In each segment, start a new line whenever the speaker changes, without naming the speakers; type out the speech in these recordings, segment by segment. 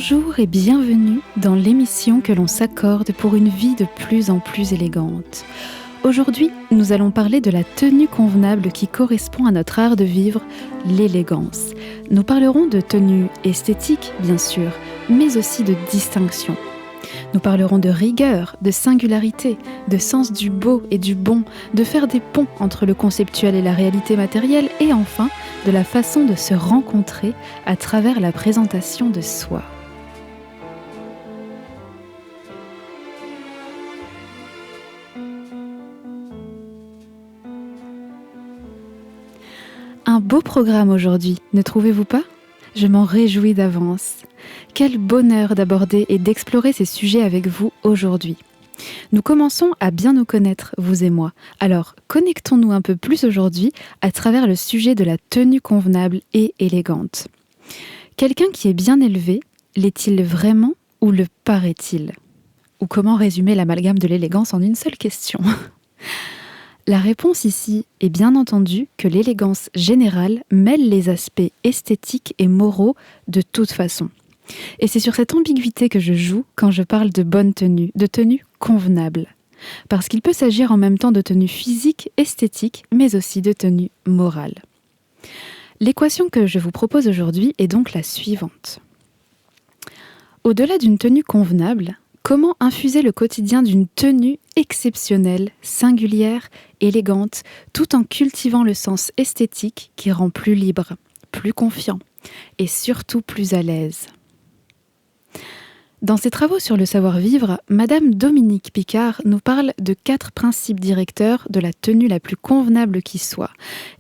Bonjour et bienvenue dans l'émission que l'on s'accorde pour une vie de plus en plus élégante. Aujourd'hui, nous allons parler de la tenue convenable qui correspond à notre art de vivre, l'élégance. Nous parlerons de tenue esthétique, bien sûr, mais aussi de distinction. Nous parlerons de rigueur, de singularité, de sens du beau et du bon, de faire des ponts entre le conceptuel et la réalité matérielle et enfin de la façon de se rencontrer à travers la présentation de soi. Un beau programme aujourd'hui, ne trouvez-vous pas ? Je m'en réjouis d'avance. Quel bonheur d'aborder et d'explorer ces sujets avec vous aujourd'hui. Nous commençons à bien nous connaître, vous et moi. Alors, connectons-nous un peu plus aujourd'hui à travers le sujet de la tenue convenable et élégante. Quelqu'un qui est bien élevé, l'est-il vraiment ou le paraît-il ? Ou comment résumer l'amalgame de l'élégance en une seule question ? La réponse ici est bien entendu que l'élégance générale mêle les aspects esthétiques et moraux de toute façon. Et c'est sur cette ambiguïté que je joue quand je parle de bonne tenue, de tenue convenable. Parce qu'il peut s'agir en même temps de tenue physique, esthétique, mais aussi de tenue morale. L'équation que je vous propose aujourd'hui est donc la suivante. Au-delà d'une tenue convenable, comment infuser le quotidien d'une tenue exceptionnelle, singulière, élégante, tout en cultivant le sens esthétique qui rend plus libre, plus confiant et surtout plus à l'aise. Dans ses travaux sur le savoir-vivre, Madame Dominique Picard nous parle de 4 principes directeurs de la tenue la plus convenable qui soit.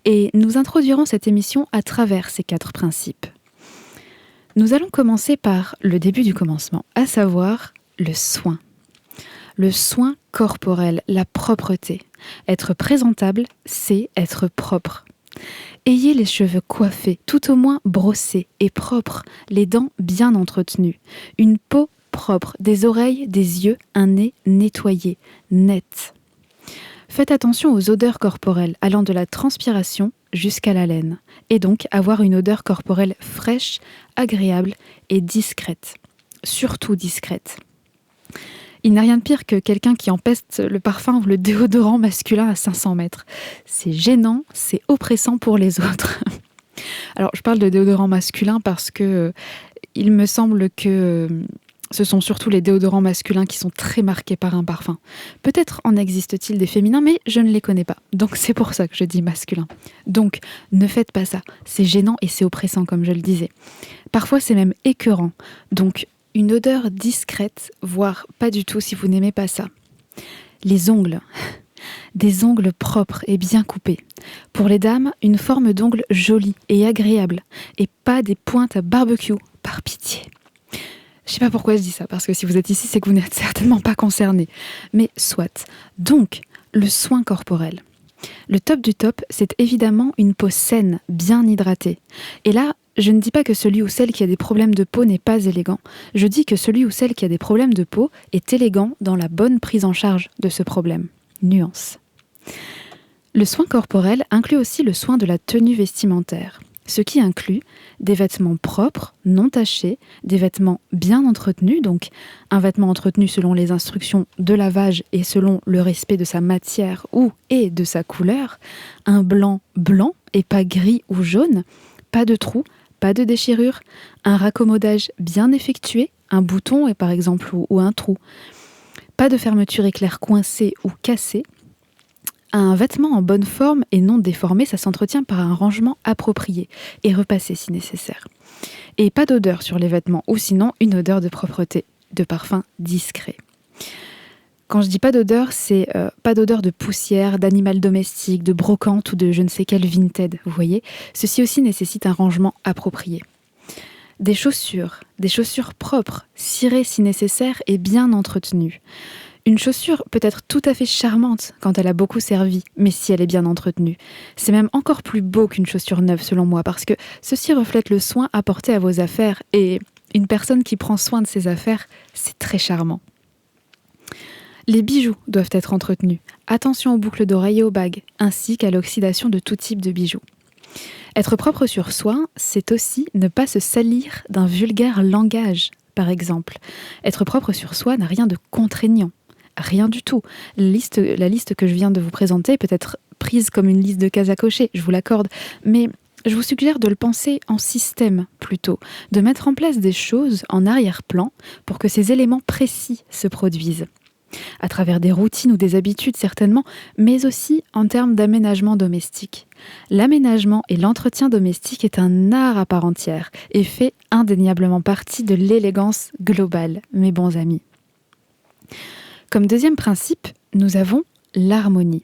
Et nous introduirons cette émission à travers ces 4 principes. Nous allons commencer par le début du commencement, à savoir le soin. Le soin corporel, la propreté. Être présentable, c'est être propre. Ayez les cheveux coiffés, tout au moins brossés et propres, les dents bien entretenues, une peau propre, des oreilles, des yeux, un nez nettoyé, net. Faites attention aux odeurs corporelles, allant de la transpiration jusqu'à la laine, et donc avoir une odeur corporelle fraîche, agréable et discrète, surtout discrète. Il n'y a rien de pire que quelqu'un qui empeste le parfum ou le déodorant masculin à 500 mètres. C'est gênant, c'est oppressant pour les autres. Alors, je parle de déodorant masculin parce que il me semble que ce sont surtout les déodorants masculins qui sont très marqués par un parfum. Peut-être en existe-t-il des féminins, mais je ne les connais pas. Donc c'est pour ça que je dis masculin. Donc, ne faites pas ça. C'est gênant et c'est oppressant, comme je le disais. Parfois, c'est même écœurant. Donc, une odeur discrète, voire pas du tout si vous n'aimez pas ça. Les ongles. Des ongles propres et bien coupés. Pour les dames, une forme d'ongle jolie et agréable. Et pas des pointes à barbecue, par pitié. Je sais pas pourquoi je dis ça, parce que si vous êtes ici, c'est que vous n'êtes certainement pas concerné. Mais soit. Donc, le soin corporel. Le top du top, c'est évidemment une peau saine, bien hydratée. Et là, je ne dis pas que celui ou celle qui a des problèmes de peau n'est pas élégant. Je dis que celui ou celle qui a des problèmes de peau est élégant dans la bonne prise en charge de ce problème. Nuance. Le soin corporel inclut aussi le soin de la tenue vestimentaire, ce qui inclut des vêtements propres, non tachés, des vêtements bien entretenus, donc un vêtement entretenu selon les instructions de lavage et selon le respect de sa matière et de sa couleur, un blanc blanc et pas gris ou jaune, pas de trous, pas de déchirure, un raccommodage bien effectué, un bouton par exemple ou un trou, pas de fermeture éclair coincée ou cassée. Un vêtement en bonne forme et non déformé, ça s'entretient par un rangement approprié et repassé si nécessaire. Et pas d'odeur sur les vêtements, ou sinon une odeur de propreté, de parfum discret. Quand je dis pas d'odeur, c'est pas d'odeur de poussière, d'animal domestique, de brocante ou de je ne sais quel vintage, vous voyez. Ceci aussi nécessite un rangement approprié. Des chaussures propres, cirées si nécessaire et bien entretenues. Une chaussure peut être tout à fait charmante quand elle a beaucoup servi, mais si elle est bien entretenue. C'est même encore plus beau qu'une chaussure neuve selon moi, parce que ceci reflète le soin apporté à vos affaires, et une personne qui prend soin de ses affaires, c'est très charmant. Les bijoux doivent être entretenus. Attention aux boucles d'oreilles et aux bagues, ainsi qu'à l'oxydation de tout type de bijoux. Être propre sur soi, c'est aussi ne pas se salir d'un vulgaire langage. par exemple. Être propre sur soi n'a rien de contraignant. Rien du tout. La liste que je viens de vous présenter peut être prise comme une liste de cases à cocher, je vous l'accorde, mais je vous suggère de le penser en système plutôt, de mettre en place des choses en arrière-plan pour que ces éléments précis se produisent. À travers des routines ou des habitudes certainement, mais aussi en termes d'aménagement domestique. L'aménagement et l'entretien domestique est un art à part entière et fait indéniablement partie de l'élégance globale, mes bons amis. Comme deuxième principe, nous avons l'harmonie.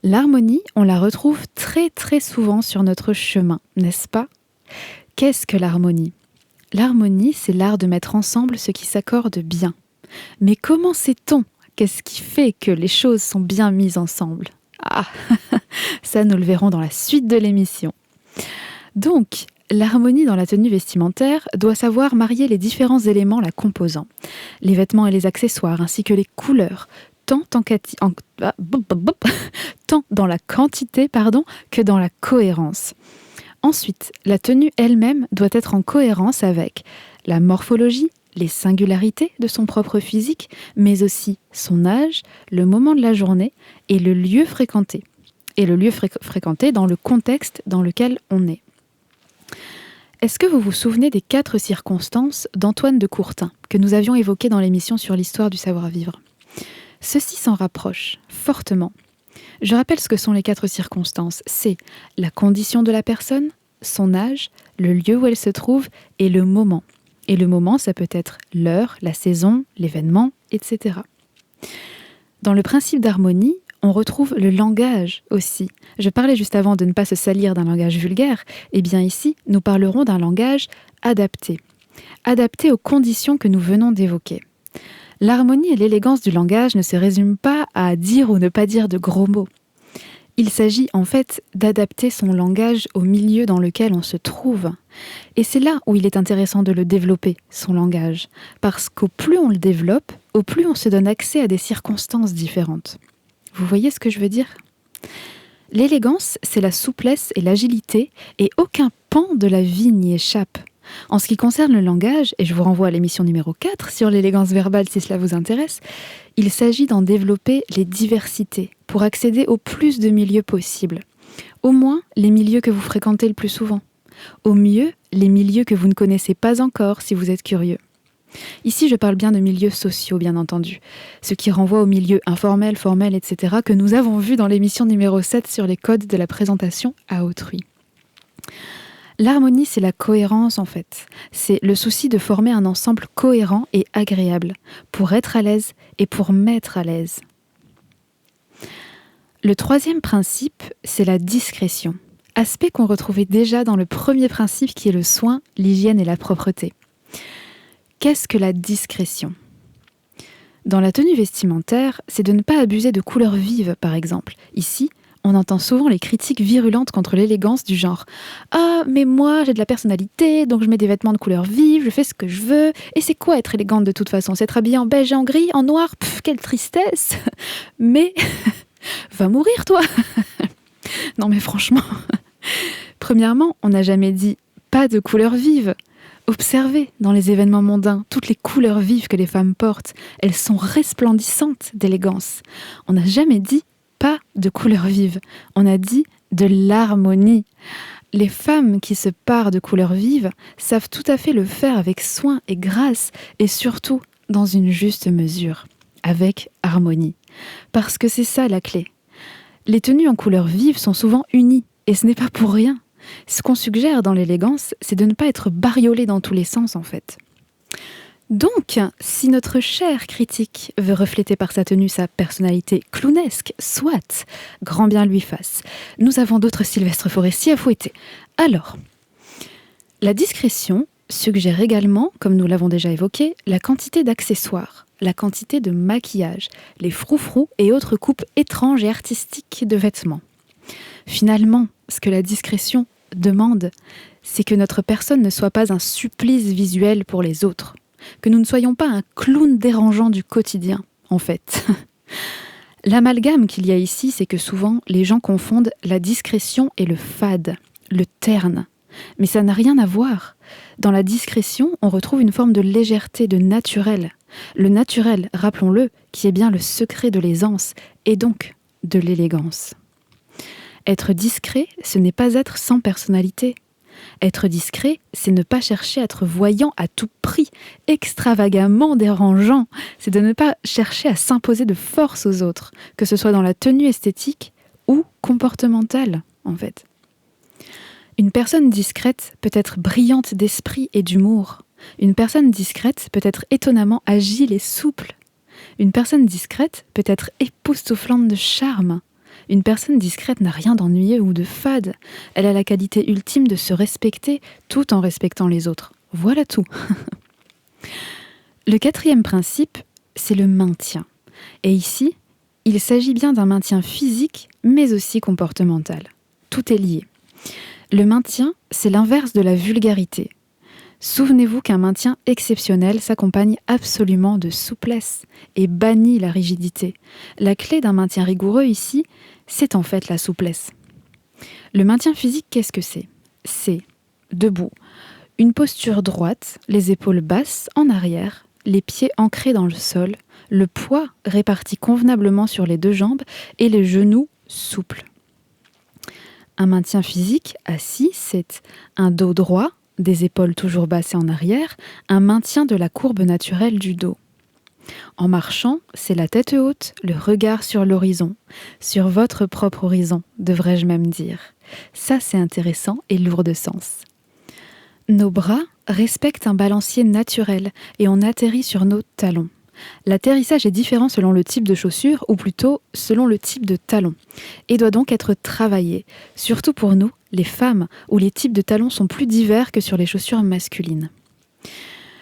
L'harmonie, on la retrouve très très souvent sur notre chemin, n'est-ce pas ? Qu'est-ce que l'harmonie ? L'harmonie, c'est l'art de mettre ensemble ce qui s'accorde bien. Mais comment sait-on ? Qu'est-ce qui fait que les choses sont bien mises ensemble ? Ah, ça nous le verrons dans la suite de l'émission. Donc, l'harmonie dans la tenue vestimentaire doit savoir marier les différents éléments la composant, les vêtements et les accessoires, ainsi que les couleurs, tant dans la quantité que dans la cohérence. Ensuite, la tenue elle-même doit être en cohérence avec la morphologie, les singularités de son propre physique, mais aussi son âge, le moment de la journée et le lieu fréquenté. Et le lieu fréquenté dans le contexte dans lequel on est. Est-ce que vous vous souvenez des 4 circonstances d'Antoine de Courtin, que nous avions évoquées dans l'émission sur l'histoire du savoir-vivre ? Ceci s'en rapproche fortement. Je rappelle ce que sont les 4 circonstances. C'est la condition de la personne, son âge, le lieu où elle se trouve et le moment. Et le moment, ça peut être l'heure, la saison, l'événement, etc. Dans le principe d'harmonie, on retrouve le langage aussi. Je parlais juste avant de ne pas se salir d'un langage vulgaire. Eh bien ici, nous parlerons d'un langage adapté. Adapté aux conditions que nous venons d'évoquer. L'harmonie et l'élégance du langage ne se résument pas à dire ou ne pas dire de gros mots. Il s'agit en fait d'adapter son langage au milieu dans lequel on se trouve. Et c'est là où il est intéressant de le développer, son langage. Parce qu'au plus on le développe, au plus on se donne accès à des circonstances différentes. Vous voyez ce que je veux dire ? L'élégance, c'est la souplesse et l'agilité, et aucun pan de la vie n'y échappe. En ce qui concerne le langage, et je vous renvoie à l'émission numéro 4 sur l'élégance verbale si cela vous intéresse, il s'agit d'en développer les diversités pour accéder au plus de milieux possibles. Au moins, les milieux que vous fréquentez le plus souvent. Au mieux, les milieux que vous ne connaissez pas encore si vous êtes curieux. Ici, je parle bien de milieux sociaux, bien entendu, ce qui renvoie aux milieux informels, formels, etc., que nous avons vu dans l'émission numéro 7 sur les codes de la présentation à autrui. L'harmonie, c'est la cohérence en fait. C'est le souci de former un ensemble cohérent et agréable, pour être à l'aise et pour mettre à l'aise. Le 3e principe, c'est la discrétion. Aspect qu'on retrouvait déjà dans le premier principe qui est le soin, l'hygiène et la propreté. Qu'est-ce que la discrétion ? Dans la tenue vestimentaire, c'est de ne pas abuser de couleurs vives, par exemple. Ici, on entend souvent les critiques virulentes contre l'élégance du genre « Ah, mais moi, j'ai de la personnalité, donc je mets des vêtements de couleurs vives, je fais ce que je veux. Et c'est quoi être élégante de toute façon ? C'est être habillée en beige et en gris, en noir ? Pff, quelle tristesse ! Mais, va mourir, toi !» Non mais franchement, premièrement, on n'a jamais dit « pas de couleurs vives ». Observez dans les événements mondains toutes les couleurs vives que les femmes portent. Elles sont resplendissantes d'élégance. On n'a jamais dit pas de couleurs vives. On a dit de l'harmonie. Les femmes qui se parent de couleurs vives savent tout à fait le faire avec soin et grâce et surtout dans une juste mesure, avec harmonie. Parce que c'est ça la clé. Les tenues en couleurs vives sont souvent unies et ce n'est pas pour rien. Ce qu'on suggère dans l'élégance, c'est de ne pas être bariolé dans tous les sens en fait. Donc, si notre cher critique veut refléter par sa tenue sa personnalité clownesque, soit, grand bien lui fasse. Nous avons d'autres Sylvestre Forestier à fouetter. Alors, la discrétion suggère également, comme nous l'avons déjà évoqué, la quantité d'accessoires, la quantité de maquillage, les froufrous et autres coupes étranges et artistiques de vêtements. Finalement, ce que la discrétion demande, c'est que notre personne ne soit pas un supplice visuel pour les autres, que nous ne soyons pas un clown dérangeant du quotidien, en fait. L'amalgame qu'il y a ici, c'est que souvent, les gens confondent la discrétion et le fade, le terne. Mais ça n'a rien à voir. Dans la discrétion, on retrouve une forme de légèreté, de naturel. Le naturel, rappelons-le, qui est bien le secret de l'aisance et donc de l'élégance. Être discret, ce n'est pas être sans personnalité. Être discret, c'est ne pas chercher à être voyant à tout prix, extravagamment dérangeant. C'est de ne pas chercher à s'imposer de force aux autres, que ce soit dans la tenue esthétique ou comportementale, en fait. Une personne discrète peut être brillante d'esprit et d'humour. Une personne discrète peut être étonnamment agile et souple. Une personne discrète peut être époustouflante de charme. Une personne discrète n'a rien d'ennuyeux ou de fade. Elle a la qualité ultime de se respecter tout en respectant les autres. Voilà tout. Le 4e principe, c'est le maintien. Et ici, il s'agit bien d'un maintien physique, mais aussi comportemental. Tout est lié. Le maintien, c'est l'inverse de la vulgarité. Souvenez-vous qu'un maintien exceptionnel s'accompagne absolument de souplesse et bannit la rigidité. La clé d'un maintien rigoureux ici, c'est en fait la souplesse. Le maintien physique, qu'est-ce que c'est ? C'est debout, une posture droite, les épaules basses en arrière, les pieds ancrés dans le sol, le poids réparti convenablement sur les 2 jambes et les genoux souples. Un maintien physique assis, c'est un dos droit, des épaules toujours basses et en arrière, un maintien de la courbe naturelle du dos. En marchant, c'est la tête haute, le regard sur l'horizon, sur votre propre horizon, devrais-je même dire. Ça, c'est intéressant et lourd de sens. Nos bras respectent un balancier naturel et on atterrit sur nos talons. L'atterrissage est différent selon le type de chaussure, ou plutôt selon le type de talon, et doit donc être travaillé, surtout pour nous, les femmes, où les types de talons sont plus divers que sur les chaussures masculines.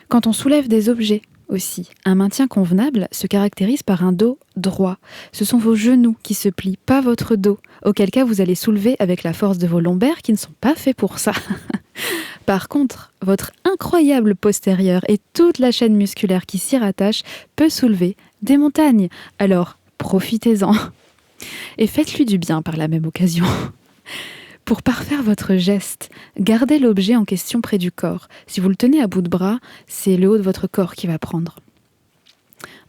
Quand on soulève des objets aussi, un maintien convenable se caractérise par un dos droit. Ce sont vos genoux qui se plient, pas votre dos, auquel cas vous allez soulever avec la force de vos lombaires qui ne sont pas faits pour ça. Par contre, votre incroyable postérieur et toute la chaîne musculaire qui s'y rattache peut soulever des montagnes. Alors, profitez-en. Et faites-lui du bien par la même occasion. Pour parfaire votre geste, gardez l'objet en question près du corps. Si vous le tenez à bout de bras, c'est le haut de votre corps qui va prendre.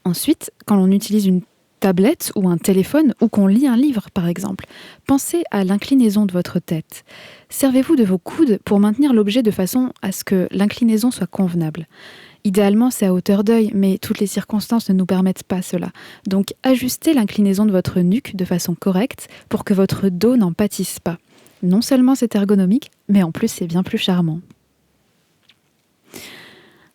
Ensuite, quand l'on utilise une tablette ou un téléphone ou qu'on lit un livre par exemple, pensez à l'inclinaison de votre tête. Servez-vous de vos coudes pour maintenir l'objet de façon à ce que l'inclinaison soit convenable. Idéalement, c'est à hauteur d'œil, mais toutes les circonstances ne nous permettent pas cela. Donc, ajustez l'inclinaison de votre nuque de façon correcte pour que votre dos n'en pâtisse pas. Non seulement c'est ergonomique, mais en plus c'est bien plus charmant.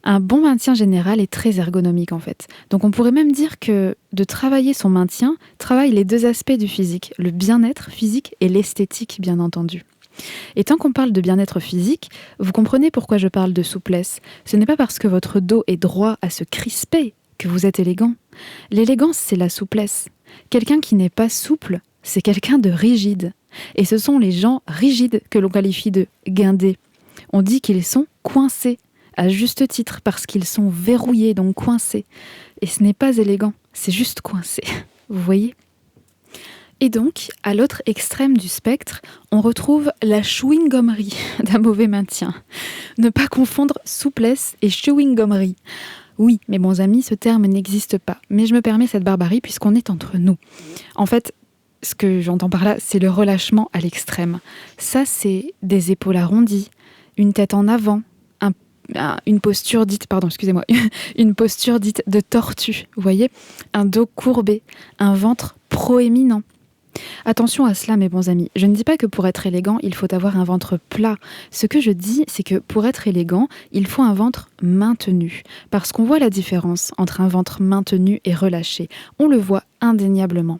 Un bon maintien général est très ergonomique en fait. Donc on pourrait même dire que de travailler son maintien travaille les 2 aspects du physique, le bien-être physique et l'esthétique bien entendu. Et tant qu'on parle de bien-être physique, vous comprenez pourquoi je parle de souplesse. Ce n'est pas parce que votre dos est droit à se crisper que vous êtes élégant. L'élégance, c'est la souplesse. Quelqu'un qui n'est pas souple, c'est quelqu'un de rigide. Et ce sont les gens rigides que l'on qualifie de guindés. On dit qu'ils sont coincés, à juste titre, parce qu'ils sont verrouillés, donc coincés. Et ce n'est pas élégant, c'est juste coincé. Vous voyez ? Et donc, à l'autre extrême du spectre, on retrouve la chewing-gommerie d'un mauvais maintien. Ne pas confondre souplesse et chewing-gommerie. Oui, mes bons amis, ce terme n'existe pas, mais je me permets cette barbarie puisqu'on est entre nous. En fait, ce que j'entends par là, c'est le relâchement à l'extrême. Ça, c'est des épaules arrondies, une tête en avant, une posture dite, une posture dite de tortue, vous voyez, un dos courbé, un ventre proéminent. Attention à cela, mes bons amis. Je ne dis pas que pour être élégant, il faut avoir un ventre plat. Ce que je dis, c'est que pour être élégant, il faut un ventre maintenu. Parce qu'on voit la différence entre un ventre maintenu et relâché. On le voit indéniablement.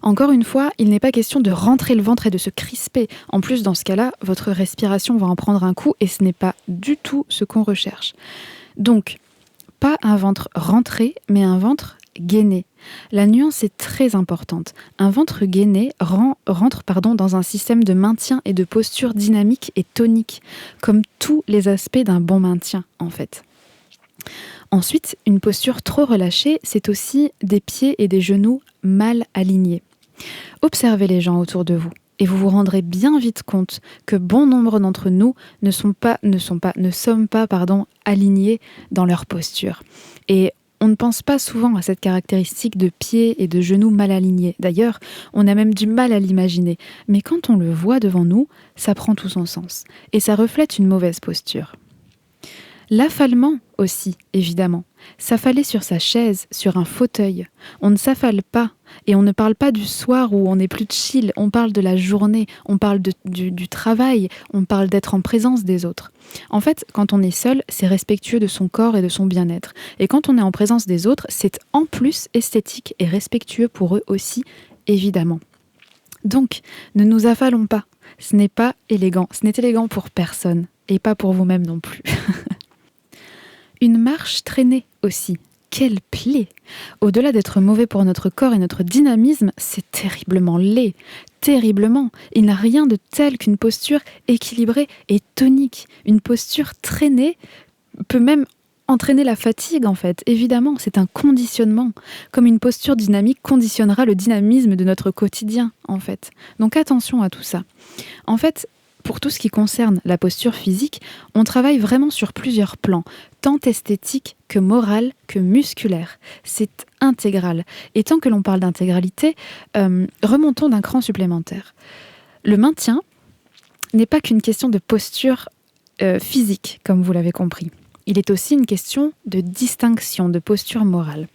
Encore une fois, il n'est pas question de rentrer le ventre et de se crisper. En plus, dans ce cas-là, votre respiration va en prendre un coup et ce n'est pas du tout ce qu'on recherche. Donc, pas un ventre rentré, mais un ventre gainé. La nuance est très importante. Un ventre gainé rentre dans un système de maintien et de posture dynamique et tonique, comme tous les aspects d'un bon maintien, en fait. Ensuite, une posture trop relâchée, c'est aussi des pieds et des genoux mal alignés. Observez les gens autour de vous et vous vous rendrez bien vite compte que bon nombre d'entre nous ne sommes pas, alignés dans leur posture. Et on ne pense pas souvent à cette caractéristique de pieds et de genoux mal alignés. D'ailleurs, on a même du mal à l'imaginer. Mais quand on le voit devant nous, ça prend tout son sens. Et ça reflète une mauvaise posture. L'affalement aussi, évidemment. S'affaler sur sa chaise, sur un fauteuil. On ne s'affale pas. Et on ne parle pas du soir où on est plus chill. On parle de la journée. On parle du travail. On parle d'être en présence des autres. En fait, quand on est seul, c'est respectueux de son corps et de son bien-être. Et quand on est en présence des autres, c'est en plus esthétique et respectueux pour eux aussi, évidemment. Donc, ne nous affalons pas. Ce n'est pas élégant. Ce n'est élégant pour personne. Et pas pour vous-même non plus. Une marche traînée aussi. Quelle plaie! Au-delà d'être mauvais pour notre corps et notre dynamisme, c'est terriblement laid. Terriblement. Il n'y a rien de tel qu'une posture équilibrée et tonique. Une posture traînée peut même entraîner la fatigue, en fait. Évidemment, c'est un conditionnement. Comme une posture dynamique conditionnera le dynamisme de notre quotidien, en fait. Donc attention à tout ça. En fait, pour tout ce qui concerne la posture physique, on travaille vraiment sur plusieurs plans, tant esthétique que moral que musculaire. C'est intégral. Et tant que l'on parle d'intégralité, remontons d'un cran supplémentaire. Le maintien n'est pas qu'une question de posture physique, comme vous l'avez compris. Il est aussi une question de distinction, de posture morale.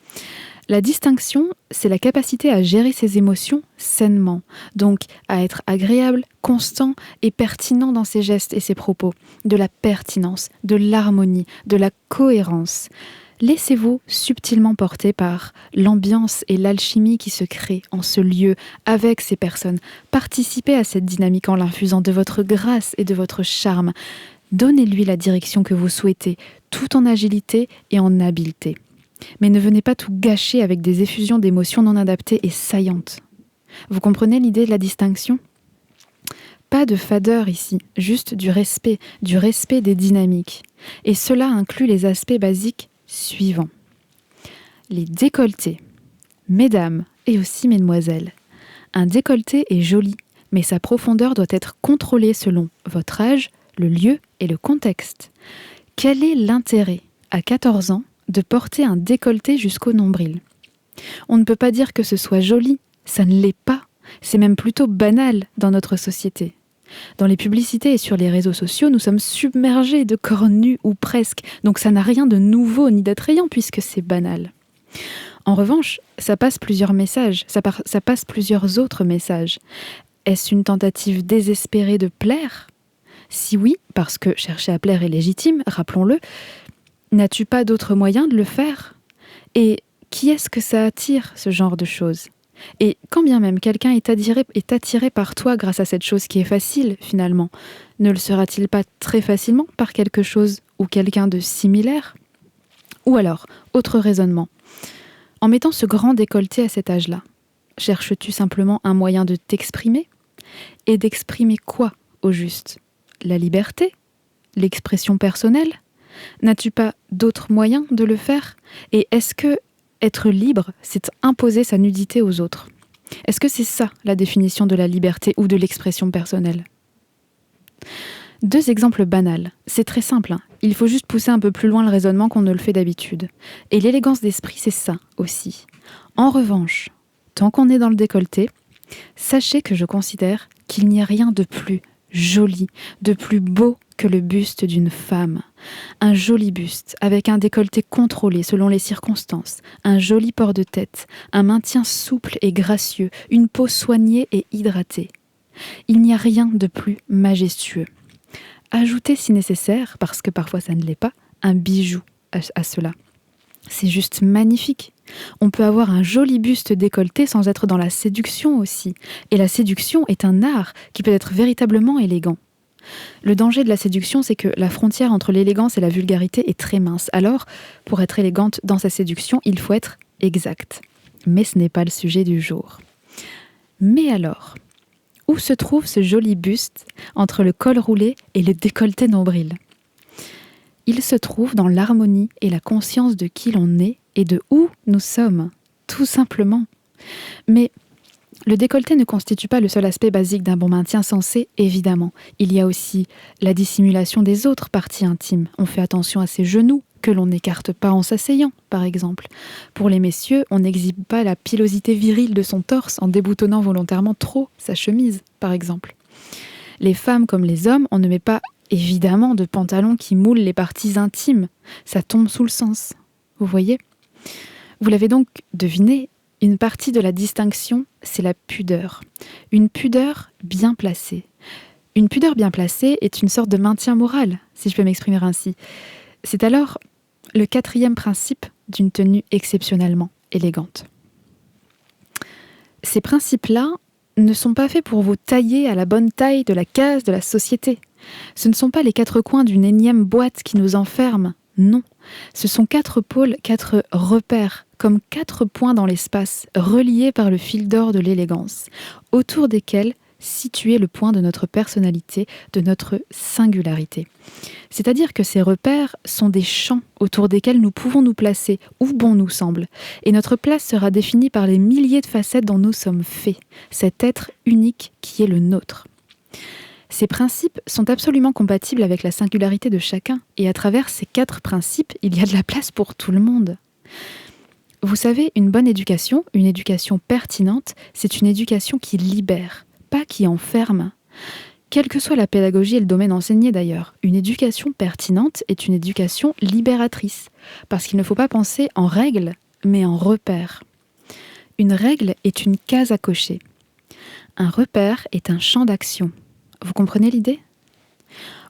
La distinction, c'est la capacité à gérer ses émotions sainement, donc à être agréable, constant et pertinent dans ses gestes et ses propos, de la pertinence, de l'harmonie, de la cohérence. Laissez-vous subtilement porter par l'ambiance et l'alchimie qui se créent en ce lieu avec ces personnes. Participez à cette dynamique en l'infusant de votre grâce et de votre charme. Donnez-lui la direction que vous souhaitez, tout en agilité et en habileté. Mais ne venez pas tout gâcher avec des effusions d'émotions non adaptées et saillantes. Vous comprenez l'idée de la distinction ? Pas de fadeur ici, juste du respect des dynamiques. Et cela inclut les aspects basiques suivants. Les décolletés. Mesdames et aussi mesdemoiselles, un décolleté est joli, mais sa profondeur doit être contrôlée selon votre âge, le lieu et le contexte. Quel est l'intérêt, à 14 ans, de porter un décolleté jusqu'au nombril ? On ne peut pas dire que ce soit joli, ça ne l'est pas. C'est même plutôt banal dans notre société. Dans les publicités et sur les réseaux sociaux, nous sommes submergés de corps nus ou presque, donc ça n'a rien de nouveau ni d'attrayant puisque c'est banal. En revanche, ça passe plusieurs messages, ça passe plusieurs autres messages. Est-ce une tentative désespérée de plaire ? Si oui, parce que chercher à plaire est légitime, rappelons-le, n'as-tu pas d'autre moyen de le faire ? Et qui est-ce que ça attire, ce genre de choses ? Et quand bien même quelqu'un est attiré par toi grâce à cette chose qui est facile, finalement, ne le sera-t-il pas très facilement par quelque chose ou quelqu'un de similaire ? Ou alors, autre raisonnement. En mettant ce grand décolleté à cet âge-là, cherches-tu simplement un moyen de t'exprimer ? Et d'exprimer quoi, au juste ? La liberté ? L'expression personnelle ? N'as-tu pas d'autres moyens de le faire ? Et est-ce que être libre, c'est imposer sa nudité aux autres ? Est-ce que c'est ça la définition de la liberté ou de l'expression personnelle ? 2 exemples banals. C'est très simple, hein. Il faut juste pousser un peu plus loin le raisonnement qu'on ne le fait d'habitude. Et l'élégance d'esprit, c'est ça aussi. En revanche, tant qu'on est dans le décolleté, sachez que je considère qu'il n'y a rien de plus joli, de plus beau que le buste d'une femme. Un joli buste, avec un décolleté contrôlé selon les circonstances, un joli port de tête, un maintien souple et gracieux, une peau soignée et hydratée. Il n'y a rien de plus majestueux. Ajoutez si nécessaire, parce que parfois ça ne l'est pas, un bijou à cela. C'est juste magnifique. On peut avoir un joli buste décolleté sans être dans la séduction aussi. Et la séduction est un art qui peut être véritablement élégant. Le danger de la séduction, c'est que la frontière entre l'élégance et la vulgarité est très mince. Alors, pour être élégante dans sa séduction, il faut être exact. Mais ce n'est pas le sujet du jour. Mais alors, où se trouve ce joli buste entre le col roulé et le décolleté nombril ? Il se trouve dans l'harmonie et la conscience de qui l'on est et de où nous sommes, tout simplement. Mais Le décolleté ne constitue pas le seul aspect basique d'un bon maintien censé, évidemment. Il y a aussi la dissimulation des autres parties intimes. On fait attention à ses genoux, que l'on n'écarte pas en s'asseyant, par exemple. Pour les messieurs, on n'exhibe pas la pilosité virile de son torse en déboutonnant volontairement trop sa chemise, par exemple. Les femmes comme les hommes, on ne met pas évidemment de pantalons qui moulent les parties intimes. Ça tombe sous le sens. Vous voyez ? Vous l'avez donc deviné, une partie de la distinction, c'est la pudeur. Une pudeur bien placée. Une pudeur bien placée est une sorte de maintien moral, si je peux m'exprimer ainsi. C'est alors le 4e principe d'une tenue exceptionnellement élégante. Ces principes-là ne sont pas faits pour vous tailler à la bonne taille de la case de la société. Ce ne sont pas les 4 coins d'une énième boîte qui nous enferment. Non, ce sont 4 pôles, 4 repères, comme 4 points dans l'espace, reliés par le fil d'or de l'élégance, autour desquels situer le point de notre personnalité, de notre singularité. C'est-à-dire que ces repères sont des champs autour desquels nous pouvons nous placer, où bon nous semble, et notre place sera définie par les milliers de facettes dont nous sommes faits, cet être unique qui est le nôtre. Ces principes sont absolument compatibles avec la singularité de chacun, et à travers ces 4 principes, il y a de la place pour tout le monde. Vous savez, une bonne éducation, une éducation pertinente, c'est une éducation qui libère, pas qui enferme. Quelle que soit la pédagogie et le domaine enseigné d'ailleurs, une éducation pertinente est une éducation libératrice, parce qu'il ne faut pas penser en règles, mais en repères. Une règle est une case à cocher. Un repère est un champ d'action. Vous comprenez l'idée ?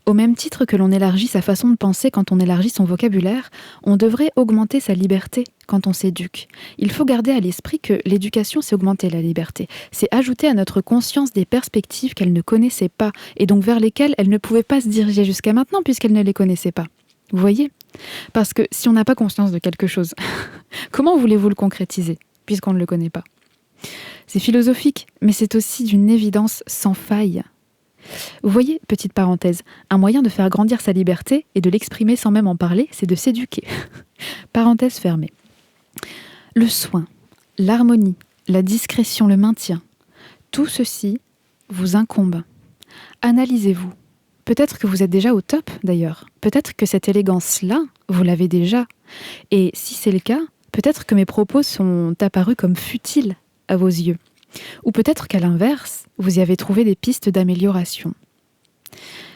Au même titre que l'on élargit sa façon de penser quand on élargit son vocabulaire, on devrait augmenter sa liberté quand on s'éduque. Il faut garder à l'esprit que l'éducation, c'est augmenter la liberté. C'est ajouter à notre conscience des perspectives qu'elle ne connaissait pas et donc vers lesquelles elle ne pouvait pas se diriger jusqu'à maintenant puisqu'elle ne les connaissait pas. Vous voyez ? Parce que si on n'a pas conscience de quelque chose, comment voulez-vous le concrétiser puisqu'on ne le connaît pas ? C'est philosophique, mais c'est aussi d'une évidence sans faille. Vous voyez, petite parenthèse, un moyen de faire grandir sa liberté et de l'exprimer sans même en parler, c'est de s'éduquer. Parenthèse fermée. Le soin, l'harmonie, la discrétion, le maintien, tout ceci vous incombe. Analysez-vous. Peut-être que vous êtes déjà au top d'ailleurs. Peut-être que cette élégance-là, vous l'avez déjà. Et si c'est le cas, peut-être que mes propos sont apparus comme futiles à vos yeux. Ou peut-être qu'à l'inverse, vous y avez trouvé des pistes d'amélioration.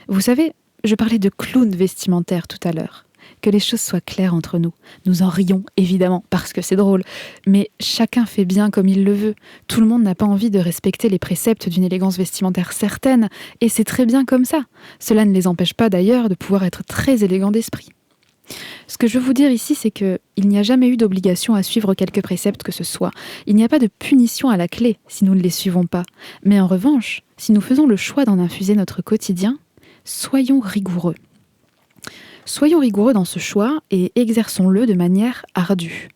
Vous savez, je parlais de clown vestimentaire tout à l'heure. Que les choses soient claires entre nous. Nous en rions, évidemment, parce que c'est drôle. Mais chacun fait bien comme il le veut. Tout le monde n'a pas envie de respecter les préceptes d'une élégance vestimentaire certaine. Et c'est très bien comme ça. Cela ne les empêche pas d'ailleurs de pouvoir être très élégants d'esprit. Ce que je veux vous dire ici, c'est qu'il n'y a jamais eu d'obligation à suivre quelques préceptes que ce soit. Il n'y a pas de punition à la clé si nous ne les suivons pas. Mais en revanche, si nous faisons le choix d'en infuser notre quotidien, soyons rigoureux. Soyons rigoureux dans ce choix et exerçons-le de manière ardue.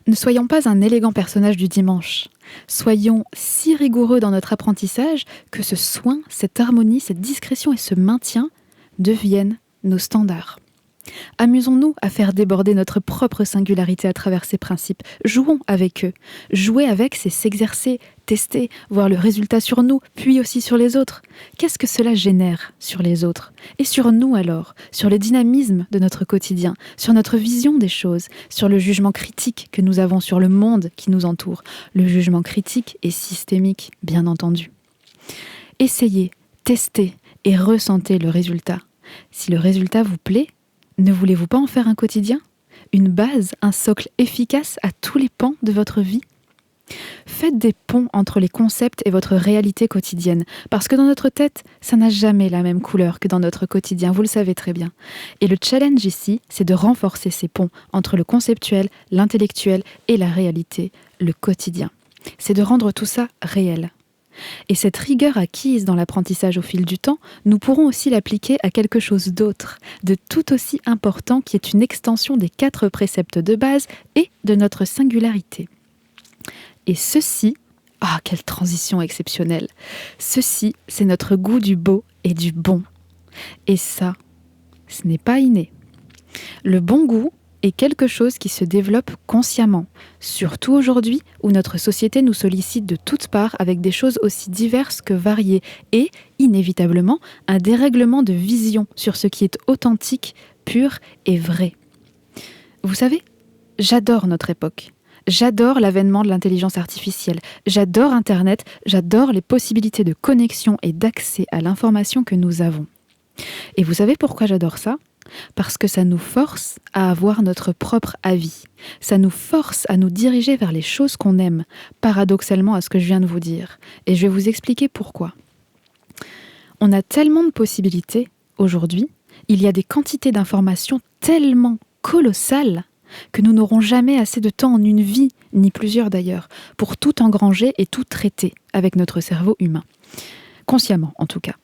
Ne soyons pas un élégant personnage du dimanche. Soyons si rigoureux dans notre apprentissage que ce soin, cette harmonie, cette discrétion et ce maintien deviennent nos standards. Amusons-nous à faire déborder notre propre singularité à travers ces principes. Jouons avec eux. Jouer avec, c'est s'exercer, tester, voir le résultat sur nous, puis aussi sur les autres. Qu'est-ce que cela génère sur les autres ? Et sur nous alors ? Sur le dynamisme de notre quotidien, sur notre vision des choses, sur le jugement critique que nous avons sur le monde qui nous entoure. Le jugement critique est systémique, bien entendu. Essayez, testez et ressentez le résultat. Si le résultat vous plaît, ne voulez-vous pas en faire un quotidien ? Une base, un socle efficace à tous les pans de votre vie ? Faites des ponts entre les concepts et votre réalité quotidienne, parce que dans notre tête, ça n'a jamais la même couleur que dans notre quotidien, vous le savez très bien. Et le challenge ici, c'est de renforcer ces ponts entre le conceptuel, l'intellectuel et la réalité, le quotidien. C'est de rendre tout ça réel. Et cette rigueur acquise dans l'apprentissage au fil du temps, nous pourrons aussi l'appliquer à quelque chose d'autre, de tout aussi important qui est une extension des 4 préceptes de base et de notre singularité. Et ceci, quelle transition exceptionnelle! Ceci, c'est notre goût du beau et du bon. Et ça, ce n'est pas inné. Le bon goût, est quelque chose qui se développe consciemment, surtout aujourd'hui où notre société nous sollicite de toutes parts avec des choses aussi diverses que variées et, inévitablement, un dérèglement de vision sur ce qui est authentique, pur et vrai. Vous savez, j'adore notre époque. J'adore l'avènement de l'intelligence artificielle. J'adore Internet. J'adore les possibilités de connexion et d'accès à l'information que nous avons. Et vous savez pourquoi j'adore ça ? Parce que ça nous force à avoir notre propre avis. Ça nous force à nous diriger vers les choses qu'on aime, paradoxalement à ce que je viens de vous dire. Et je vais vous expliquer pourquoi. On a tellement de possibilités aujourd'hui, il y a des quantités d'informations tellement colossales que nous n'aurons jamais assez de temps en une vie, ni plusieurs d'ailleurs, pour tout engranger et tout traiter avec notre cerveau humain. Consciemment en tout cas.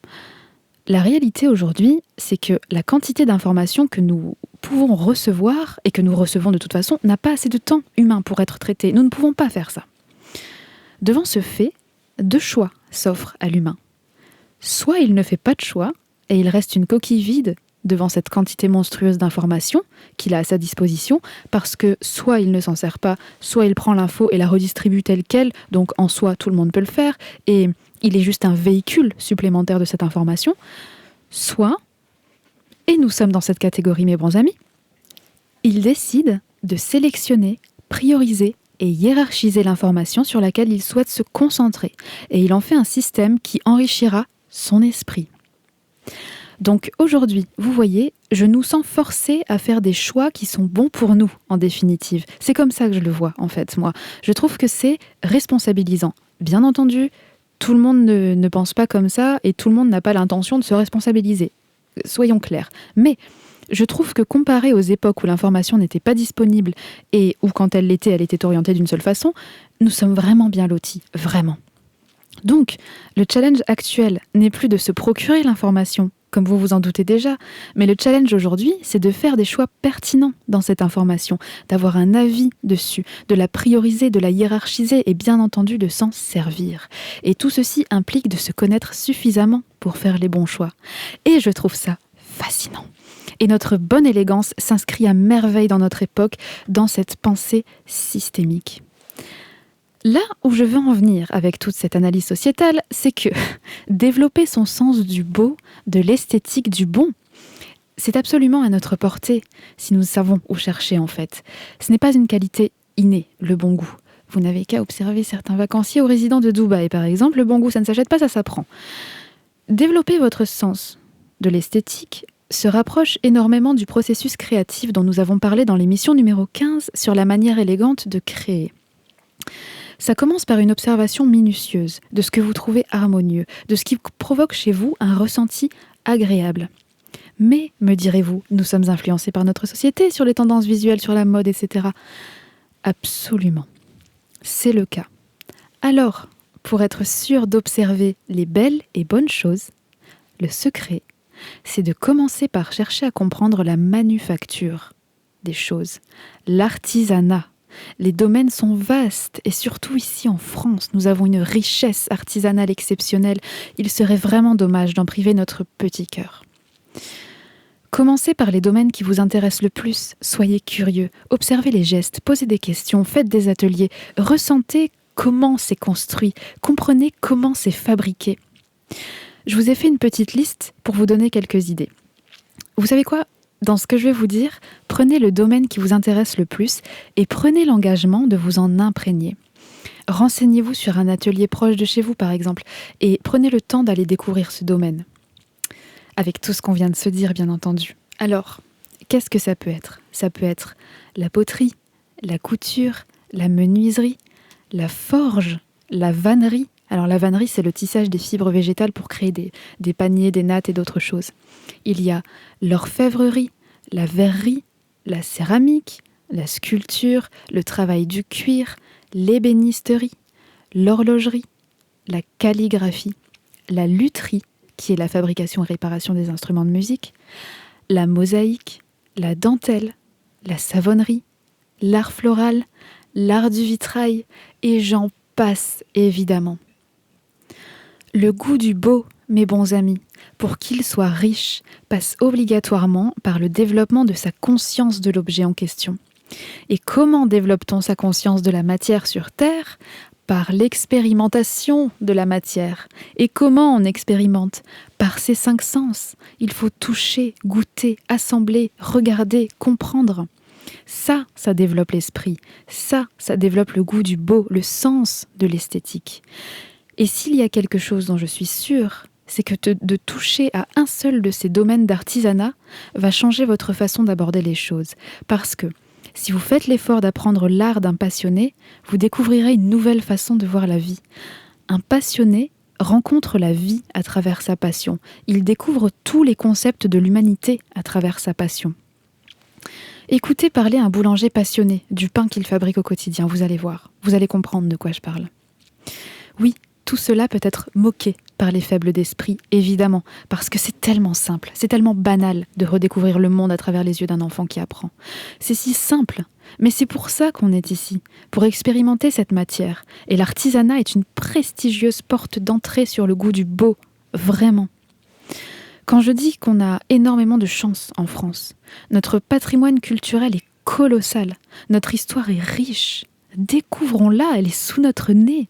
La réalité aujourd'hui, c'est que la quantité d'informations que nous pouvons recevoir, et que nous recevons de toute façon, n'a pas assez de temps humain pour être traitée. Nous ne pouvons pas faire ça. Devant ce fait, deux choix s'offrent à l'humain. Soit il ne fait pas de choix, et il reste une coquille vide devant cette quantité monstrueuse d'informations qu'il a à sa disposition, parce que soit il ne s'en sert pas, soit il prend l'info et la redistribue telle qu'elle, donc en soi tout le monde peut le faire, et il est juste un véhicule supplémentaire de cette information, soit, et nous sommes dans cette catégorie mes bons amis, il décide de sélectionner, prioriser et hiérarchiser l'information sur laquelle il souhaite se concentrer, et il en fait un système qui enrichira son esprit. Donc aujourd'hui, vous voyez, je nous sens forcés à faire des choix qui sont bons pour nous, en définitive. C'est comme ça que je le vois, en fait, moi. Je trouve que c'est responsabilisant. Bien entendu, tout le monde ne pense pas comme ça et tout le monde n'a pas l'intention de se responsabiliser. Soyons clairs. Mais je trouve que comparé aux époques où l'information n'était pas disponible et où quand elle était orientée d'une seule façon, nous sommes vraiment bien lotis, vraiment. Donc, le challenge actuel n'est plus de se procurer l'information, comme vous vous en doutez déjà, mais le challenge aujourd'hui, c'est de faire des choix pertinents dans cette information, d'avoir un avis dessus, de la prioriser, de la hiérarchiser et bien entendu de s'en servir. Et tout ceci implique de se connaître suffisamment pour faire les bons choix. Et je trouve ça fascinant. Et notre bonne élégance s'inscrit à merveille dans notre époque, dans cette pensée systémique. Là où je veux en venir avec toute cette analyse sociétale, c'est que développer son sens du beau, de l'esthétique, du bon, c'est absolument à notre portée, si nous savons où chercher en fait. Ce n'est pas une qualité innée, le bon goût. Vous n'avez qu'à observer certains vacanciers ou résidents de Dubaï, par exemple. Le bon goût, ça ne s'achète pas, ça s'apprend. Développer votre sens de l'esthétique se rapproche énormément du processus créatif dont nous avons parlé dans l'émission numéro 15 sur la manière élégante de créer. Ça commence par une observation minutieuse de ce que vous trouvez harmonieux, de ce qui provoque chez vous un ressenti agréable. Mais, me direz-vous, nous sommes influencés par notre société, sur les tendances visuelles, sur la mode, etc. Absolument. C'est le cas. Alors, pour être sûr d'observer les belles et bonnes choses, le secret, c'est de commencer par chercher à comprendre la manufacture des choses, l'artisanat. Les domaines sont vastes et surtout ici en France, nous avons une richesse artisanale exceptionnelle. Il serait vraiment dommage d'en priver notre petit cœur. Commencez par les domaines qui vous intéressent le plus. Soyez curieux, observez les gestes, posez des questions, faites des ateliers, ressentez comment c'est construit, comprenez comment c'est fabriqué. Je vous ai fait une petite liste pour vous donner quelques idées. Vous savez quoi ? Dans ce que je vais vous dire, prenez le domaine qui vous intéresse le plus et prenez l'engagement de vous en imprégner. Renseignez-vous sur un atelier proche de chez vous, par exemple, et prenez le temps d'aller découvrir ce domaine. Avec tout ce qu'on vient de se dire, bien entendu. Alors, qu'est-ce que ça peut être ? Ça peut être la poterie, la couture, la menuiserie, la forge, la vannerie. Alors la vannerie, c'est le tissage des fibres végétales pour créer des paniers, des nattes et d'autres choses. Il y a l'orfèvrerie, la verrerie, la céramique, la sculpture, le travail du cuir, l'ébénisterie, l'horlogerie, la calligraphie, la lutherie, qui est la fabrication et réparation des instruments de musique, la mosaïque, la dentelle, la savonnerie, l'art floral, l'art du vitrail, et j'en passe évidemment. Le goût du beau, mes bons amis, pour qu'il soit riche, passe obligatoirement par le développement de sa conscience de l'objet en question. Et comment développe-t-on sa conscience de la matière sur Terre ? Par l'expérimentation de la matière. Et comment on expérimente ? Par ses 5 sens. Il faut toucher, goûter, assembler, regarder, comprendre. Ça développe l'esprit. Ça développe le goût du beau, le sens de l'esthétique. Et s'il y a quelque chose dont je suis sûre, c'est que de toucher à un seul de ces domaines d'artisanat va changer votre façon d'aborder les choses. Parce que si vous faites l'effort d'apprendre l'art d'un passionné, vous découvrirez une nouvelle façon de voir la vie. Un passionné rencontre la vie à travers sa passion. Il découvre tous les concepts de l'humanité à travers sa passion. Écoutez parler un boulanger passionné du pain qu'il fabrique au quotidien, vous allez voir, vous allez comprendre de quoi je parle. Oui, tout cela peut être moqué par les faibles d'esprit, évidemment, parce que c'est tellement simple, c'est tellement banal de redécouvrir le monde à travers les yeux d'un enfant qui apprend. C'est si simple, mais c'est pour ça qu'on est ici, pour expérimenter cette matière. Et l'artisanat est une prestigieuse porte d'entrée sur le goût du beau, vraiment. Quand je dis qu'on a énormément de chance en France, notre patrimoine culturel est colossal, notre histoire est riche. Découvrons-la, elle est sous notre nez.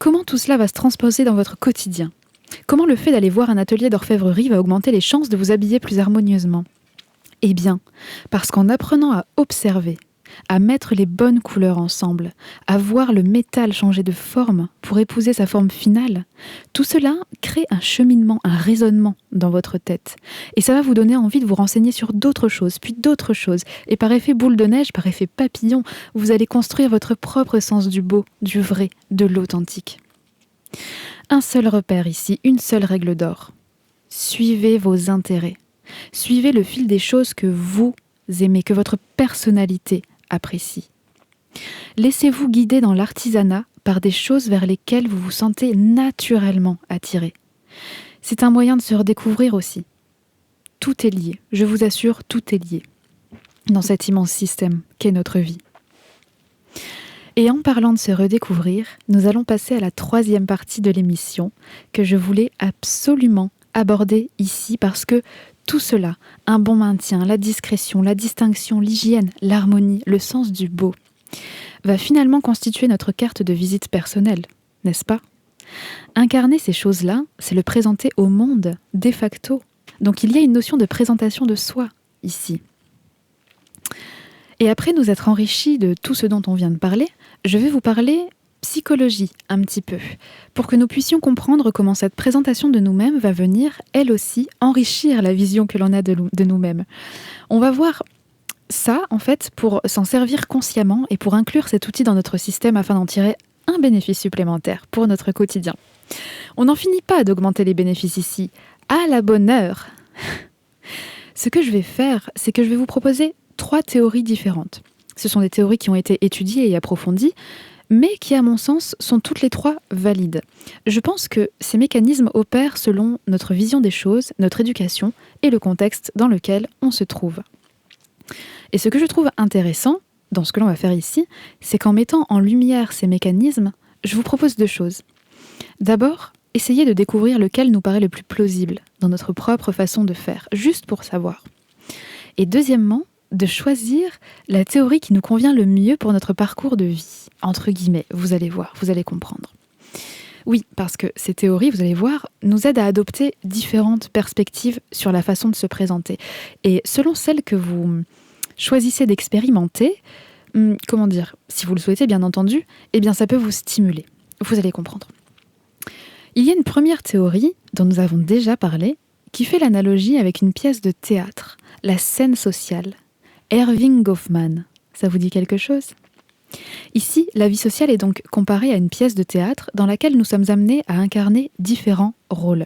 Comment tout cela va se transposer dans votre quotidien ? Comment le fait d'aller voir un atelier d'orfèvrerie va augmenter les chances de vous habiller plus harmonieusement ? Eh bien, parce qu'en apprenant à observer, à mettre les bonnes couleurs ensemble, à voir le métal changer de forme pour épouser sa forme finale, tout cela crée un cheminement, un raisonnement dans votre tête. Et ça va vous donner envie de vous renseigner sur d'autres choses, puis d'autres choses. Et par effet boule de neige, par effet papillon, vous allez construire votre propre sens du beau, du vrai, de l'authentique. Un seul repère ici, une seule règle d'or. Suivez vos intérêts. Suivez le fil des choses que vous aimez, que votre personnalité apprécie. Laissez-vous guider dans l'artisanat par des choses vers lesquelles vous vous sentez naturellement attiré. C'est un moyen de se redécouvrir aussi. Tout est lié, je vous assure, tout est lié dans cet immense système qu'est notre vie. Et en parlant de se redécouvrir, nous allons passer à la 3e partie de l'émission que je voulais absolument aborder ici parce que tout cela, un bon maintien, la discrétion, la distinction, l'hygiène, l'harmonie, le sens du beau, va finalement constituer notre carte de visite personnelle, n'est-ce pas ? Incarner ces choses-là, c'est le présenter au monde, de facto. Donc il y a une notion de présentation de soi, ici. Et après nous être enrichis de tout ce dont on vient de parler, je vais vous parler psychologie un petit peu, pour que nous puissions comprendre comment cette présentation de nous-mêmes va venir, elle aussi, enrichir la vision que l'on a de nous-mêmes. On va voir ça, en fait, pour s'en servir consciemment et pour inclure cet outil dans notre système afin d'en tirer un bénéfice supplémentaire pour notre quotidien. On n'en finit pas d'augmenter les bénéfices ici, à la bonne heure. Ce que je vais faire, c'est que je vais vous proposer 3 théories différentes. Ce sont des théories qui ont été étudiées et approfondies, mais qui, à mon sens, sont toutes les 3 valides. Je pense que ces mécanismes opèrent selon notre vision des choses, notre éducation et le contexte dans lequel on se trouve. Et ce que je trouve intéressant dans ce que l'on va faire ici, c'est qu'en mettant en lumière ces mécanismes, je vous propose 2 choses. D'abord, essayez de découvrir lequel nous paraît le plus plausible dans notre propre façon de faire, juste pour savoir. Et deuxièmement, de choisir la théorie qui nous convient le mieux pour notre parcours de vie, entre guillemets, vous allez voir, vous allez comprendre. Oui, parce que ces théories, vous allez voir, nous aident à adopter différentes perspectives sur la façon de se présenter. Et selon celle que vous choisissez d'expérimenter, si vous le souhaitez bien entendu, eh bien ça peut vous stimuler. Vous allez comprendre. Il y a une première théorie, dont nous avons déjà parlé, qui fait l'analogie avec une pièce de théâtre, la scène sociale. Erving Goffman, ça vous dit quelque chose ? Ici, la vie sociale est donc comparée à une pièce de théâtre dans laquelle nous sommes amenés à incarner différents rôles.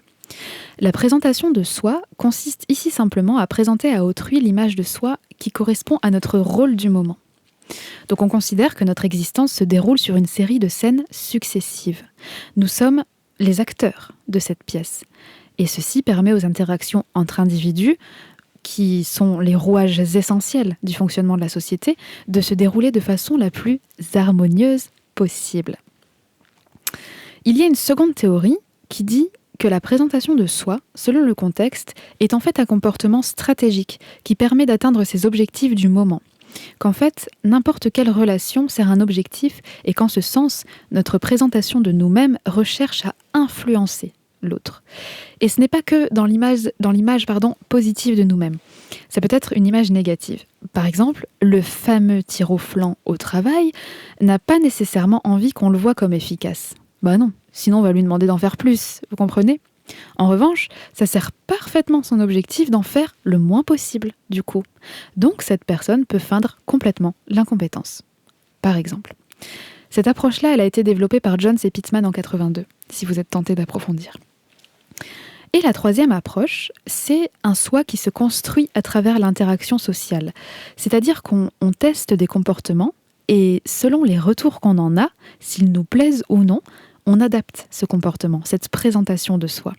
La présentation de soi consiste ici simplement à présenter à autrui l'image de soi qui correspond à notre rôle du moment. Donc on considère que notre existence se déroule sur une série de scènes successives. Nous sommes les acteurs de cette pièce. Et ceci permet aux interactions entre individus, qui sont les rouages essentiels du fonctionnement de la société, de se dérouler de façon la plus harmonieuse possible. Il y a une seconde théorie qui dit que la présentation de soi, selon le contexte, est en fait un comportement stratégique qui permet d'atteindre ses objectifs du moment. Qu'en fait, n'importe quelle relation sert un objectif et qu'en ce sens, notre présentation de nous-mêmes recherche à influencer l'autre. Et ce n'est pas que dans l'image positive de nous-mêmes. Ça peut être une image négative. Par exemple, le fameux tir au flanc au travail n'a pas nécessairement envie qu'on le voit comme efficace. Bah non, sinon on va lui demander d'en faire plus, vous comprenez ? En revanche, ça sert parfaitement son objectif d'en faire le moins possible, du coup. Donc cette personne peut feindre complètement l'incompétence. Par exemple. Cette approche-là, elle a été développée par Jones et Pittman en 82, si vous êtes tenté d'approfondir. Et la troisième approche, c'est un soi qui se construit à travers l'interaction sociale. C'est-à-dire qu'on teste des comportements et selon les retours qu'on en a, s'ils nous plaisent ou non, on adapte ce comportement, cette présentation de soi.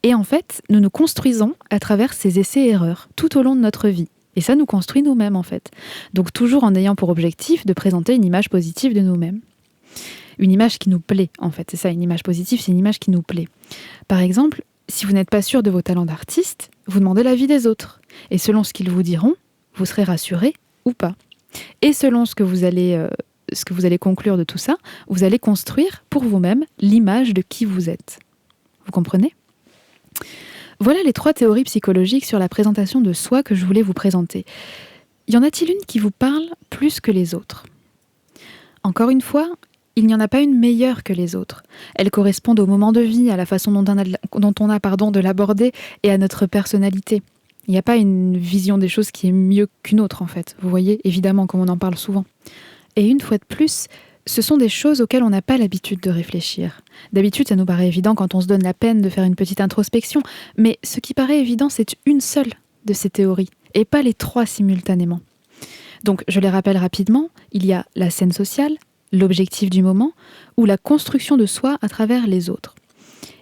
Et en fait, nous nous construisons à travers ces essais-erreurs tout au long de notre vie. Et ça nous construit nous-mêmes en fait. Donc toujours en ayant pour objectif de présenter une image positive de nous-mêmes. Une image qui nous plaît en fait. C'est ça, une image positive, c'est une image qui nous plaît. Par exemple, si vous n'êtes pas sûr de vos talents d'artiste, vous demandez l'avis des autres. Et selon ce qu'ils vous diront, vous serez rassuré ou pas. Et selon ce que vous allez conclure de tout ça, vous allez construire pour vous-même l'image de qui vous êtes. Vous comprenez ? Voilà les 3 théories psychologiques sur la présentation de soi que je voulais vous présenter. Y en a-t-il une qui vous parle plus que les autres ? Encore une fois, il n'y en a pas une meilleure que les autres. Elles correspondent au moment de vie, à la façon dont on a de l'aborder et à notre personnalité. Il n'y a pas une vision des choses qui est mieux qu'une autre en fait. Vous voyez, évidemment, comme on en parle souvent. Et une fois de plus, ce sont des choses auxquelles on n'a pas l'habitude de réfléchir. D'habitude, ça nous paraît évident quand on se donne la peine de faire une petite introspection, mais ce qui paraît évident, c'est une seule de ces théories, et pas les 3 simultanément. Donc, je les rappelle rapidement, il y a la scène sociale, l'objectif du moment, ou la construction de soi à travers les autres.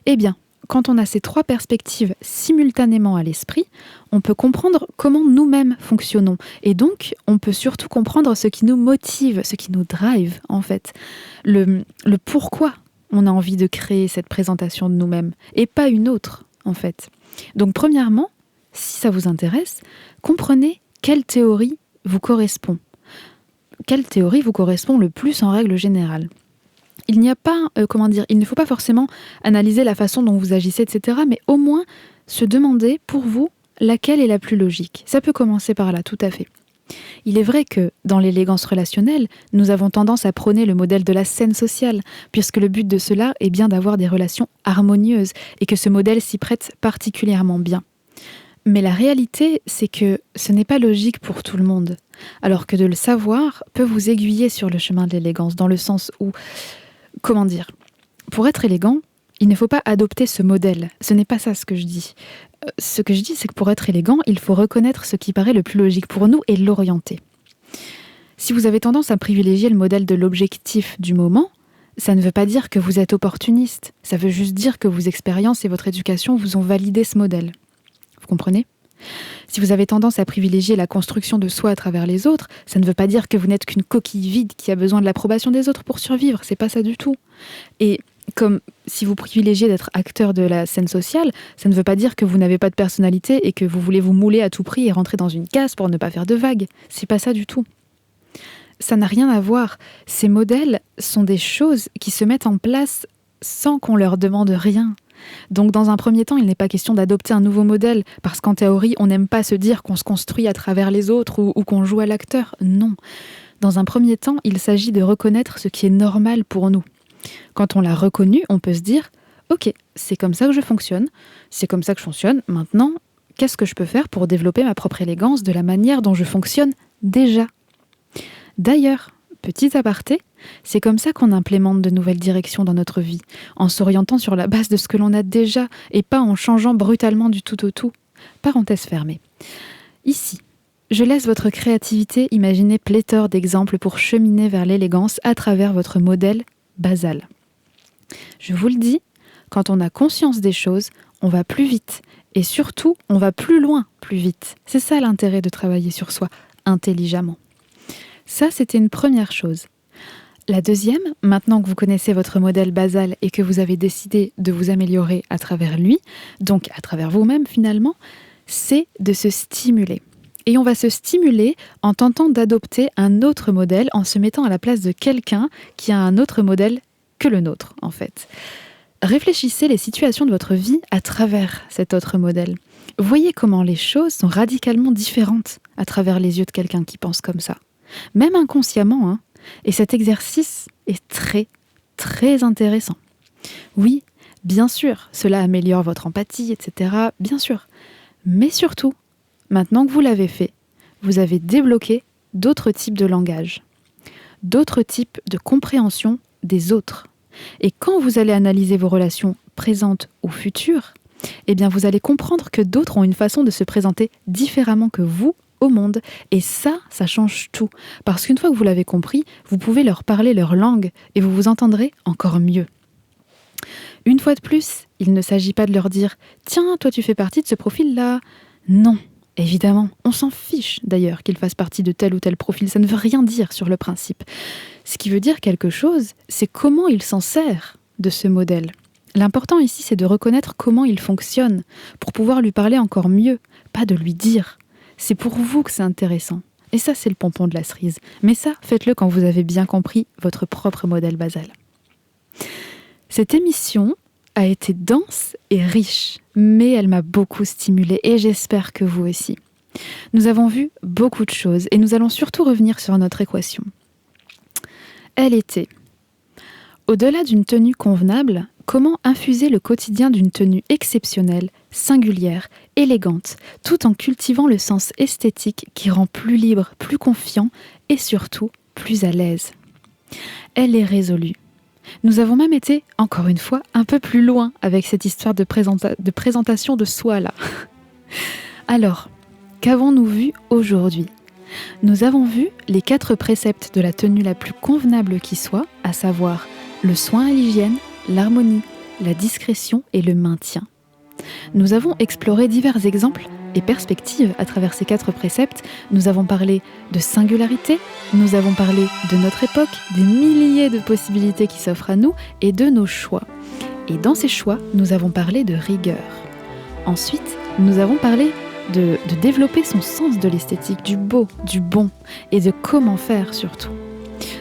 Eh bien, quand on a ces 3 perspectives simultanément à l'esprit, on peut comprendre comment nous-mêmes fonctionnons. Et donc, on peut surtout comprendre ce qui nous motive, ce qui nous drive, en fait. Le pourquoi on a envie de créer cette présentation de nous-mêmes, et pas une autre, en fait. Donc, premièrement, si ça vous intéresse, comprenez quelle théorie vous correspond. Quelle théorie vous correspond le plus en règle générale ? Il n'y a pas, il ne faut pas forcément analyser la façon dont vous agissez, etc., mais au moins se demander, pour vous, laquelle est la plus logique. Ça peut commencer par là, tout à fait. Il est vrai que, dans l'élégance relationnelle, nous avons tendance à prôner le modèle de la scène sociale, puisque le but de cela est bien d'avoir des relations harmonieuses, et que ce modèle s'y prête particulièrement bien. Mais la réalité, c'est que ce n'est pas logique pour tout le monde, alors que de le savoir peut vous aiguiller sur le chemin de l'élégance, dans le sens où, pour être élégant, il ne faut pas adopter ce modèle. Ce n'est pas ça ce que je dis. Ce que je dis, c'est que pour être élégant, il faut reconnaître ce qui paraît le plus logique pour nous et l'orienter. Si vous avez tendance à privilégier le modèle de l'objectif du moment, ça ne veut pas dire que vous êtes opportuniste. Ça veut juste dire que vos expériences et votre éducation vous ont validé ce modèle. Vous comprenez ? Si vous avez tendance à privilégier la construction de soi à travers les autres, ça ne veut pas dire que vous n'êtes qu'une coquille vide qui a besoin de l'approbation des autres pour survivre. C'est pas ça du tout. Et comme si vous privilégiez d'être acteur de la scène sociale, ça ne veut pas dire que vous n'avez pas de personnalité et que vous voulez vous mouler à tout prix et rentrer dans une case pour ne pas faire de vagues. C'est pas ça du tout. Ça n'a rien à voir. Ces modèles sont des choses qui se mettent en place sans qu'on leur demande rien. Donc dans un premier temps, il n'est pas question d'adopter un nouveau modèle, parce qu'en théorie, on n'aime pas se dire qu'on se construit à travers les autres ou qu'on joue à l'acteur. Non. Dans un premier temps, il s'agit de reconnaître ce qui est normal pour nous. Quand on l'a reconnu, on peut se dire « Ok, c'est comme ça que je fonctionne, c'est comme ça que je fonctionne, maintenant, qu'est-ce que je peux faire pour développer ma propre élégance de la manière dont je fonctionne déjà ?» D'ailleurs, petit aparté, c'est comme ça qu'on implémente de nouvelles directions dans notre vie, en s'orientant sur la base de ce que l'on a déjà et pas en changeant brutalement du tout au tout. Parenthèse fermée. Ici, je laisse votre créativité imaginer pléthore d'exemples pour cheminer vers l'élégance à travers votre modèle basal. Je vous le dis, quand on a conscience des choses, on va plus vite et surtout, on va plus loin plus vite. C'est ça l'intérêt de travailler sur soi intelligemment. Ça, c'était une première chose. La deuxième, maintenant que vous connaissez votre modèle basal et que vous avez décidé de vous améliorer à travers lui, donc à travers vous-même finalement, c'est de se stimuler. Et on va se stimuler en tentant d'adopter un autre modèle, en se mettant à la place de quelqu'un qui a un autre modèle que le nôtre, en fait. Réfléchissez les situations de votre vie à travers cet autre modèle. Voyez comment les choses sont radicalement différentes à travers les yeux de quelqu'un qui pense comme ça. Même inconsciemment, hein. Et cet exercice est très, très intéressant. Oui, bien sûr, cela améliore votre empathie, etc. Bien sûr. Mais surtout, maintenant que vous l'avez fait, vous avez débloqué d'autres types de langage, d'autres types de compréhension des autres. Et quand vous allez analyser vos relations présentes ou futures, eh bien vous allez comprendre que d'autres ont une façon de se présenter différemment que vous au monde. Et ça change tout. Parce qu'une fois que vous l'avez compris, vous pouvez leur parler leur langue et vous vous entendrez encore mieux. Une fois de plus, il ne s'agit pas de leur dire « Tiens, toi tu fais partie de ce profil-là ». Non, évidemment, on s'en fiche d'ailleurs qu'ils fassent partie de tel ou tel profil, ça ne veut rien dire sur le principe. Ce qui veut dire quelque chose, c'est comment il s'en sert de ce modèle. L'important ici, c'est de reconnaître comment il fonctionne pour pouvoir lui parler encore mieux, pas de lui dire. C'est pour vous que c'est intéressant. Et ça, c'est le pompon de la cerise. Mais ça, faites-le quand vous avez bien compris votre propre modèle basal. Cette émission a été dense et riche, mais elle m'a beaucoup stimulée et j'espère que vous aussi. Nous avons vu beaucoup de choses et nous allons surtout revenir sur notre équation. Elle était: au-delà d'une tenue convenable, comment infuser le quotidien d'une tenue exceptionnelle, singulière, élégante, tout en cultivant le sens esthétique qui rend plus libre, plus confiant et surtout plus à l'aise. Elle est résolue. Nous avons même été, encore une fois, un peu plus loin avec cette histoire de présentation de soi là. Alors, qu'avons-nous vu aujourd'hui ? Nous avons vu les 4 préceptes de la tenue la plus convenable qui soit, à savoir le soin et l'hygiène, l'harmonie, la discrétion et le maintien. Nous avons exploré divers exemples et perspectives à travers ces 4 préceptes. Nous avons parlé de singularité, nous avons parlé de notre époque, des milliers de possibilités qui s'offrent à nous et de nos choix. Et dans ces choix, nous avons parlé de rigueur. Ensuite, nous avons parlé de développer son sens de l'esthétique, du beau, du bon et de comment faire surtout.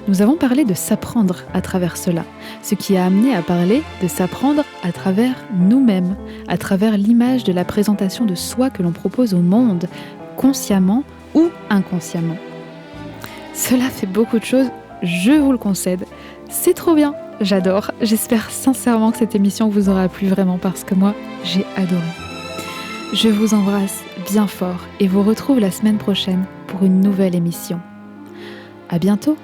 Nous avons parlé de s'apprendre à travers cela, ce qui a amené à parler de s'apprendre à travers nous-mêmes, à travers l'image de la présentation de soi que l'on propose au monde, consciemment ou inconsciemment. Cela fait beaucoup de choses, je vous le concède. C'est trop bien, j'adore. J'espère sincèrement que cette émission vous aura plu vraiment parce que moi, j'ai adoré. Je vous embrasse bien fort et vous retrouve la semaine prochaine pour une nouvelle émission. À bientôt!